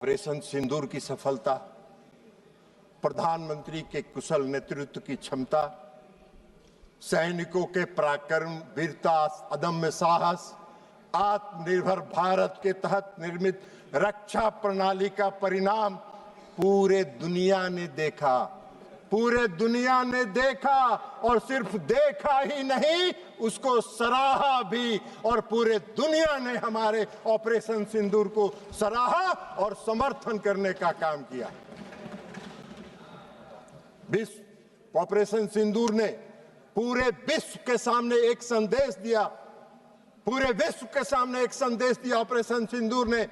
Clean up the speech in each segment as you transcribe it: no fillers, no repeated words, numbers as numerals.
Operation सिंदूर की सफलता, प्रधानमंत्री के कुशल नेतृत्व की क्षमता, सैनिकों के पराक्रम, वीरता, अदम्य साहस, आत्मनिर्भर भारत के तहत निर्मित रक्षा प्रणाली का परिणाम पूरे दुनिया ने देखा। पूरे दुनिया ने देखा और सिर्फ देखा ही नहीं, उसको सराहा भी, और पूरे दुनिया ने हमारे ऑपरेशन सिंदूर को सराहा और समर्थन करने का काम किया। विश्व ऑपरेशन सिंदूर ने पूरे विश्व के सामने एक संदेश दिया। पूरे विश्व के सामने एक संदेश दिया ऑपरेशन सिंदूर ने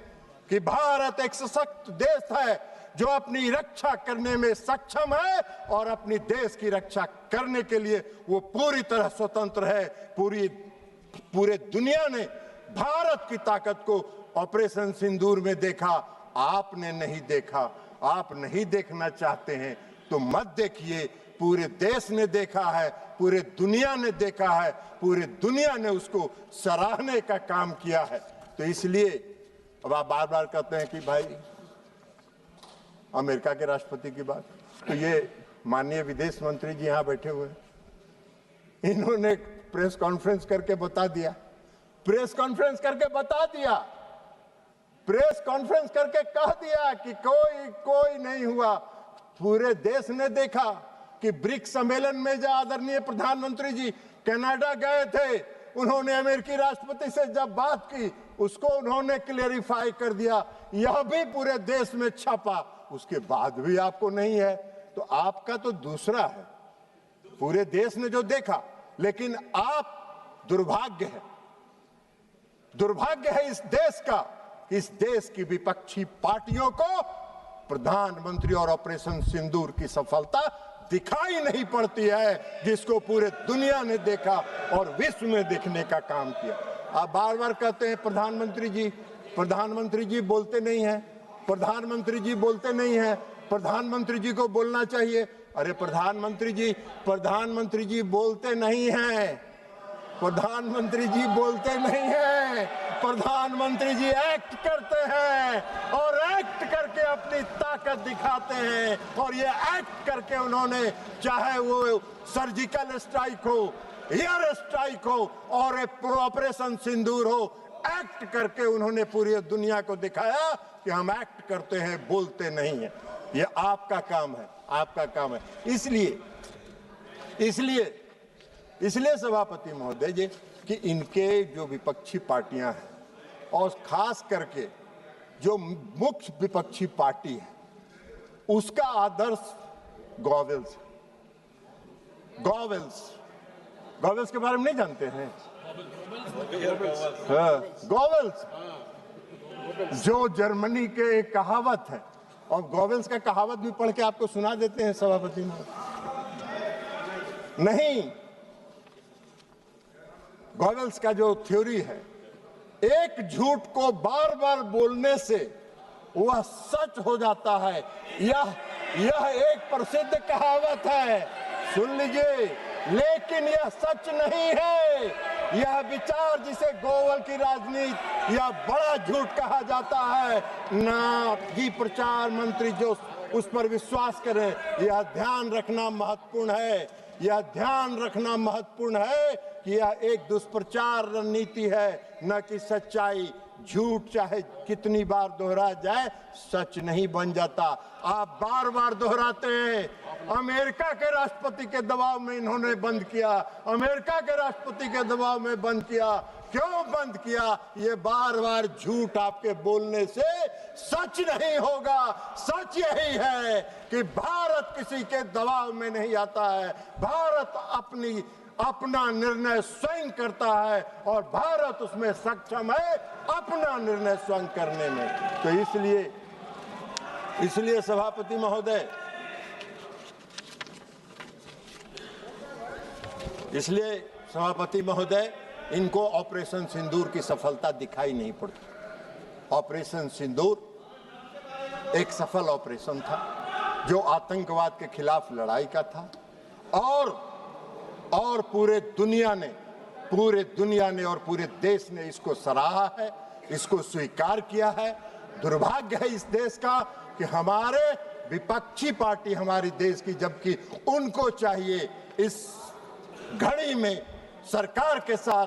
कि भारत एक सशक्त देश है जो अपनी रक्षा करने में सक्षम है और अपनी देश की रक्षा करने के लिए वो पूरी तरह स्वतंत्र है। पूरे दुनिया ने भारत की ताकत को ऑपरेशन सिंदूर में देखा। आपने नहीं देखा, आप नहीं देखना चाहते हैं तो मत देखिए। पूरे देश ने देखा है, पूरे दुनिया ने देखा है, पूरे दुनिया ने उसको सराहने का काम किया है। तो इसलिए अब आप बार बार कहते हैं कि भाई अमेरिका के राष्ट्रपति की बात, तो ये माननीय विदेश मंत्री जी यहाँ बैठे हुए हैं, इन्होंने प्रेस कॉन्फ्रेंस करके बता दिया। प्रेस कॉन्फ्रेंस करके बता दिया, प्रेस कॉन्फ्रेंस करके कह दिया कि कोई नहीं हुआ। पूरे देश ने देखा कि ब्रिक्स सम्मेलन में जब आदरणीय प्रधानमंत्री जी कनाडा गए थे, उन्होंने अमेरिकी राष्ट्रपति से जब बात की, उसको उन्होंने क्लेरिफाई कर दिया। यह भी पूरे देश में छपा, उसके बाद भी आपको नहीं है तो आपका तो दूसरा है। पूरे देश ने जो देखा, लेकिन आप दुर्भाग्य है इस देश का, इस देश की विपक्षी पार्टियों को प्रधानमंत्री और ऑपरेशन सिंदूर की सफलता दिखाई नहीं पड़ती है, जिसको पूरे दुनिया ने देखा और विश्व में देखने का काम किया। आप बार बार कहते हैं प्रधानमंत्री जी बोलते नहीं हैं, प्रधानमंत्री जी बोलते नहीं हैं, प्रधानमंत्री जी को बोलना चाहिए। अरे प्रधानमंत्री जी बोलते नहीं हैं, प्रधानमंत्री जी बोलते नहीं हैं, प्रधानमंत्री जी एक्ट करते हैं और एक्ट करके अपनी ताकत दिखाते हैं। और ये एक्ट करके उन्होंने, चाहे वो सर्जिकल स्ट्राइक हो, एयर स्ट्राइक हो और ऑपरेशन सिंदूर हो, एक्ट करके उन्होंने पूरी दुनिया को दिखाया कि हम एक्ट करते हैं, बोलते नहीं हैं। ये आपका काम है, आपका काम है। इसलिए सभापति महोदय जी कि इनके जो विपक्षी पार्टियां हैं और खास करके जो मुख्य विपक्षी पार्टी है, उसका आदर्श गॉवेल्स के बारे में नहीं जानते हैं? गॉवेल्स जो जर्मनी के एक कहावत है, और गॉवेल्स का कहावत भी पढ़ के आपको सुना देते हैं सभापति महोदय। नहीं, गॉवेल्स का जो थ्योरी है, एक झूठ को बार बार बोलने से वह सच हो जाता है। यह एक प्रसिद्ध कहावत है, सुन लीजिए, लेकिन यह सच नहीं है। यह विचार जिसे गोवल की राजनीति या बड़ा झूठ कहा जाता है, ना कि प्रचार मंत्री जो उस पर विश्वास करें। यह ध्यान रखना महत्वपूर्ण है, यह ध्यान रखना महत्वपूर्ण है कि यह एक दुष्प्रचार रणनीति है, न कि सच्चाई। झूठ चाहे कितनी बार दोहरा जाए, सच नहीं बन जाता। आप बार बार दोहराते हैं। अमेरिका के राष्ट्रपति के दबाव में इन्होंने बंद किया, अमेरिका के राष्ट्रपति के दबाव में बंद किया। क्यों बंद किया? ये बार बार झूठ आपके बोलने से सच नहीं होगा। सच यही है कि भारत किसी के दबाव में नहीं आता है। भारत अपना निर्णय स्वयं करता है और भारत उसमें सक्षम है अपना निर्णय स्वयं करने में। तो इसलिए सभापति महोदय, इनको ऑपरेशन सिंदूर की सफलता दिखाई नहीं पड़ती। ऑपरेशन सिंदूर एक सफल ऑपरेशन था जो आतंकवाद के खिलाफ लड़ाई का था, और पूरे दुनिया ने और पूरे देश ने इसको सराहा है, इसको स्वीकार किया है दुर्भाग्य है इस देश का कि हमारे विपक्षी पार्टी हमारी देश की, जबकि उनको चाहिए इस घड़ी में सरकार के साथ,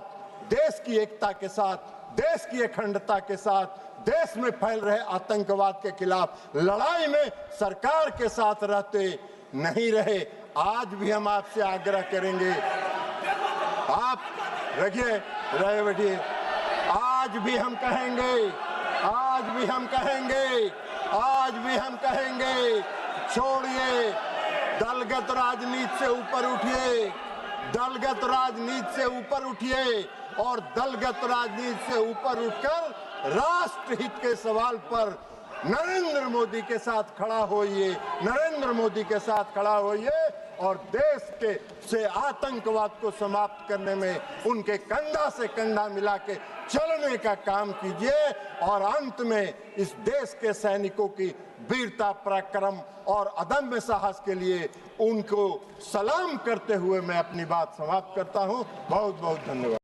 देश की एकता के साथ, देश की अखंडता के साथ, देश में फैल रहे आतंकवाद के खिलाफ लड़ाई में सरकार के साथ रहते नहीं रहे। आज भी हम आपसे आग्रह करेंगे, आप रखिए, रहे बैठिए, आज भी हम कहेंगे, आज भी हम कहेंगे, आज भी हम कहेंगे, छोड़िए दलगत राजनीति से ऊपर उठिए, दलगत राजनीति से ऊपर उठिए और दलगत राजनीति से ऊपर उठकर राष्ट्रहित के सवाल पर नरेंद्र मोदी के साथ खड़ा होइए, नरेंद्र मोदी के साथ खड़ा होइए और देश के से आतंकवाद को समाप्त करने में उनके कंधा से कंधा मिला के चलने का काम कीजिए। और अंत में इस देश के सैनिकों की वीरता, पराक्रम और अदम्य साहस के लिए उनको सलाम करते हुए मैं अपनी बात समाप्त करता हूं। बहुत बहुत धन्यवाद।